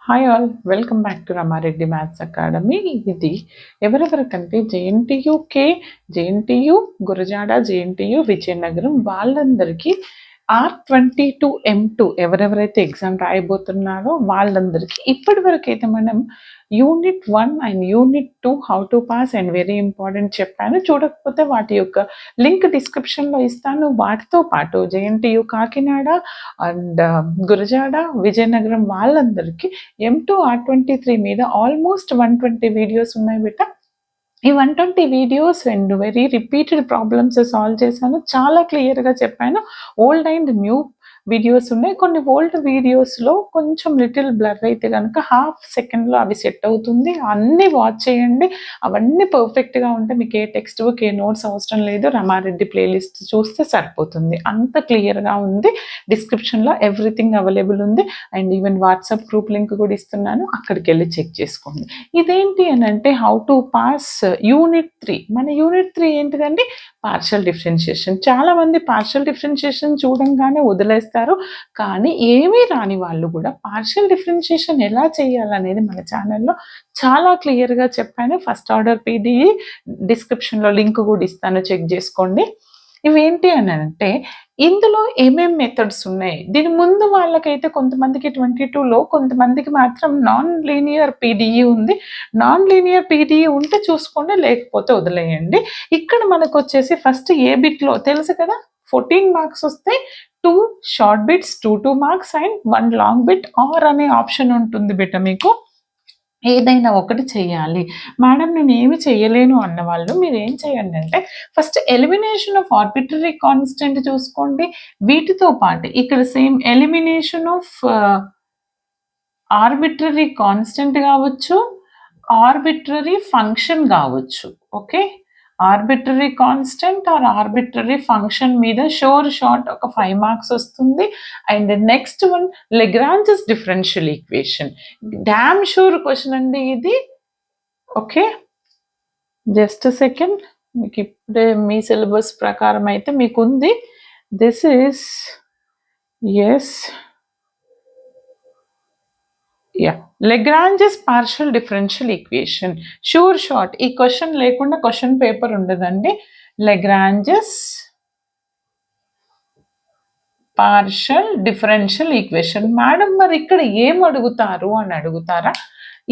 Hi all, welcome back to Rama Reddy maths academy. ఇది ఎవరెవరికంటే JNTU Gurajada, JNTU Vizianagaram వాళ్ళందరికీ R22M2 ఎవరెవరైతే exam రాయబోతున్నారో వాళ్ళందరికీ ఇప్పటి వరకు అయితే మనం unit 1 and unit 2 how to pass and very important చెప్పాను. చూడకపోతే వాటి యొక్క లింక్ డిస్క్రిప్షన్లో ఇస్తాను. వాటితో పాటు జేఎన్టీయు కాకినాడ అండ్ గురజాడ, విజయనగరం వాళ్ళందరికీ M2 R23 మీద ఆల్మోస్ట్ 120 వీడియోస్ ఉన్నాయి బిడ్డ. ఈ 120 videos and very repeated problems solve చేశాను. చాలా క్లియర్గా చెప్పాను. ఓల్డ్ అండ్ న్యూ వీడియోస్ ఉన్నాయి. కొన్ని ఓల్డ్ వీడియోస్లో కొంచెం లిటిల్ బ్లర్ అయితే కనుక హాఫ్ సెకండ్లో అవి సెట్ అవుతుంది. అన్నీ వాచ్ చేయండి. అవన్నీ పర్ఫెక్ట్గా ఉంటే మీకు ఏ టెక్స్ట్ బుక్, ఏ నోట్స్ అవసరం లేదు. రమారెడ్డి ప్లేలిస్ట్ చూస్తే సరిపోతుంది. అంత క్లియర్గా ఉంది. డిస్క్రిప్షన్లో ఎవ్రీథింగ్ అవైలబుల్ ఉంది. And even WhatsApp group link కూడా ఇస్తున్నాను, అక్కడికి వెళ్ళి చెక్ చేసుకోండి. ఇదేంటి అని అంటే హౌ టు పాస్ యూనిట్ 3. మన యూనిట్ 3 ఏంటిదండి? Partial differentiation. చాలామంది పార్షియల్ డిఫరెన్షియేషన్ చూడంగానే వదిలేస్తారు. కానీ ఏమీ రాని వాళ్ళు కూడా పార్షియల్ డిఫరెన్షియేషన్ ఎలా చేయాలనేది మన ఛానల్లో చాలా క్లియర్గా చెప్పాను. ఫస్ట్ ఆర్డర్ పీడిఈ డిస్క్రిప్షన్లో లింక్ కూడా ఇస్తాను, చెక్ చేసుకోండి. ఇవేంటి అని అంటే ఇందులో ఏమేం మెథడ్స్ ఉన్నాయి. దీని ముందు వాళ్ళకైతే కొంతమందికి 22లో, కొంతమందికి మాత్రం నాన్ లీనియర్ పీడిఈ ఉంది. నాన్ లీనియర్ పీడిఈ ఉంటే చూసుకోండి, లేకపోతే వదిలేయండి. ఇక్కడ మనకు వచ్చేసి ఫస్ట్ ఏ బిట్లో తెలుసు కదా, 14 మార్క్స్ వస్తాయి. 2 short bits, 2 marks and 1 long bit are అనే ఆప్షన్ ఉంటుంది బిడ్డ. మీకు ఏదైనా ఒకటి చేయాలి. మేడం నేను ఏమి చేయలేను అన్న వాళ్ళు మీరు ఏం చేయండి అంటే first elimination of arbitrary constant చూసుకోండి. వీటితో పాటు ఇక్కడ same elimination of arbitrary constant కావచ్చు, ఆర్బిటరీ ఫంక్షన్ కావచ్చు. Okay, arbitrary constant or arbitrary function మీద షోర్ షార్ట్ ఒక 5 మార్క్స్ వస్తుంది. And next one Lagrange's differential equation. Damn sure question అండి ఇది. ఓకే, జస్ట్ సెకండ్, మీకు ఇప్పుడే మీ సిలబస్ ప్రకారం అయితే మీకు ఉంది. This is as Lagrange's partial differential equation. Sure short ఈ క్వశ్చన్ లేకుండా క్వశ్చన్ పేపర్ ఉండదండి. Lagrange's partial differential equation. Madam మరి ఇక్కడ ఏం అడుగుతారు అని అడుగుతారా?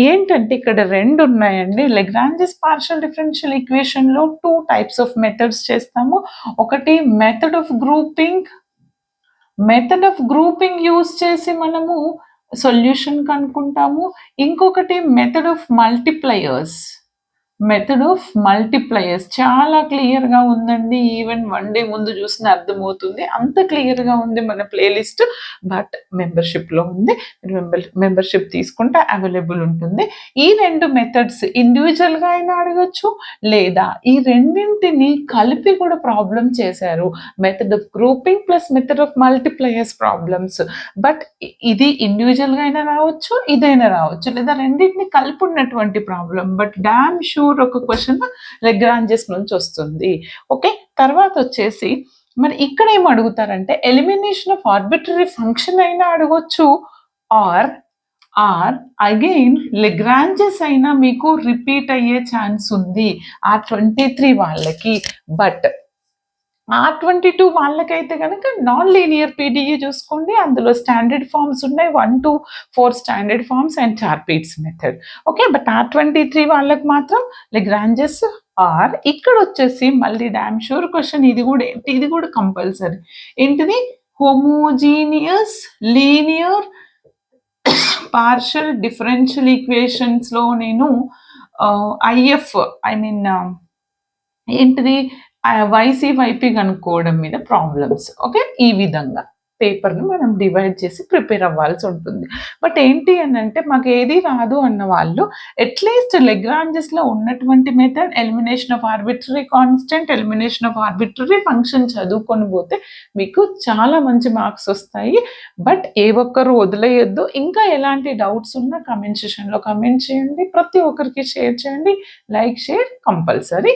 ఏంటంటే ఇక్కడ 2 ఉన్నాయండి. లెగ్రాంజెస్ పార్షియల్ డిఫరెన్షియల్ ఈక్వేషన్లో 2 టైప్స్ ఆఫ్ మెథడ్స్ చేస్తాము. ఒకటి మెథడ్ ఆఫ్ గ్రూపింగ్ యూజ్ చేసి మనము సొల్యూషన్ కనుక్కుంటాము. ఇంకొకటి మెథడ్ ఆఫ్ మల్టిప్లయర్స్. చాలా క్లియర్గా ఉందండి. ఈవెన్ 1 డే ముందు చూసిన అర్థమవుతుంది, అంత క్లియర్గా ఉంది మన ప్లేలిస్ట్. బట్ మెంబర్షిప్లో ఉంది. మెంబర్షిప్ తీసుకుంటే అవైలబుల్ ఉంటుంది. ఈ 2 మెథడ్స్ ఇండివిజువల్గా అయినా అడగచ్చు, లేదా ఈ రెండింటిని కలిపి కూడా ప్రాబ్లం చేశారు. Method of grouping plus method of multipliers problems. But ఇది ఇండివిజువల్గా అయినా రావచ్చు, ఇదైనా రావచ్చు, లేదా రెండింటిని కలిపి ఉన్నటువంటి ప్రాబ్లం. బట్ డామ్ షూర్ ఒక క్వశ్చన్ లెగ్రాంజెస్ నుంచి వస్తుంది. ఓకే, తర్వాత వచ్చేసి మరి ఇక్కడ ఏం అడుగుతారంటే ఎలిమినేషన్ ఆఫ్ ఆర్బిటరీ ఫంక్షన్ అయినా అడగొచ్చు, ఆర్ అగైన్ లెగ్రాంజెస్ అయినా మీకు రిపీట్ అయ్యే ఛాన్స్ ఉంది R23 వాళ్ళకి. బట్ R22 వాళ్ళకైతే కనుక నాన్ లీనియర్ పీడిఈ చూసుకోండి. అందులో స్టాండర్డ్ ఫార్మ్స్ ఉన్నాయి, 1 to 4 standard forms and Charpit's method. Okay, but R23 వాళ్ళకి మాత్రం లెగ్రాంజెస్ ఆర్. ఇక్కడ వచ్చేసి మళ్ళీ డామ్ షూర్ క్వశ్చన్. ఇది కూడా కంపల్సరీ. ఏంటిది? హోమోజీనియస్ లీనియర్ పార్షియల్ డిఫరెన్షియల్ ఈక్వేషన్స్లో నేను ఏంటిది YC/YP కనుక్కోవడం మీద ప్రాబ్లమ్స్. ఓకే, ఈ విధంగా పేపర్ని మనం డివైడ్ చేసి ప్రిపేర్ అవ్వాల్సి ఉంటుంది. బట్ ఏంటి అని అంటే మాకు ఏది రాదు అన్న వాళ్ళు అట్లీస్ట్ లెగ్రాంజెస్లో ఉన్నటువంటి method elimination of arbitrary constant, elimination of arbitrary function చదువుకొని పోతే మీకు చాలా మంచి మార్క్స్ వస్తాయి. బట్ ఏ ఒక్కరు వదిలేయొద్దు. ఇంకా ఎలాంటి డౌట్స్ ఉన్నా కమెంట్ సెషన్లో కమెంట్ చేయండి. ప్రతి ఒక్కరికి షేర్ చేయండి. Like, share compulsory.